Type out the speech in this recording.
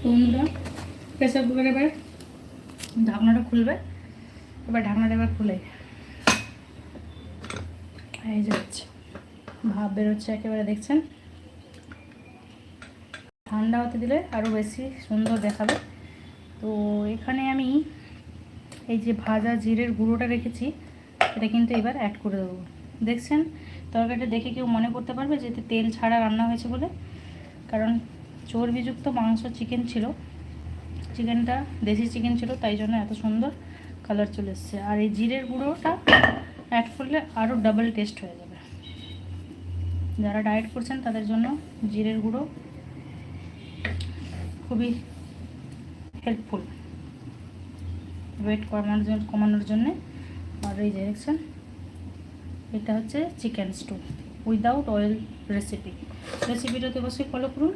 বন্ধুরা pressure cooker এবার ঢাকনাটা খুলবে। এবার ঢাকনাটা এবার খুলে এই যাচ্ছে, ভাপ বেরোচ্ছে একেবারে, দেখছেন। ঠান্ডা হতে দিলে আরও বেশি সুন্দর দেখাবে। তো এখানে আমি এই যে ভাজা জিরের গুঁড়োটা রেখেছি, এটা কিন্তু এবার অ্যাড করে দেবো। দেখছেন তরকারিটা দেখে কেউ মনে করতে পারবে যে এতে তেল ছাড়া রান্না হয়েছে বলে, কারণ চর্বিযুক্ত মাংস চিকেন ছিল, চিকেনটা দেশি চিকেন ছিল, তাই জন্য এত সুন্দর কালার চলে এসছে। আর এই জিরের গুঁড়োটা অ্যাড করলে আরও ডাবল টেস্ট হয়ে যাবে। যারা ডায়েট করছেন তাদের জন্য জিরের গুঁড়ো খুবই হেল্পফুল ওয়েট কমানোর জন্যে। আর এই যে দেখছেন, এটা হচ্ছে চিকেন স্টু উইদাউট অয়েল রেসিপিটা তো অবশ্যই ফলো করুন।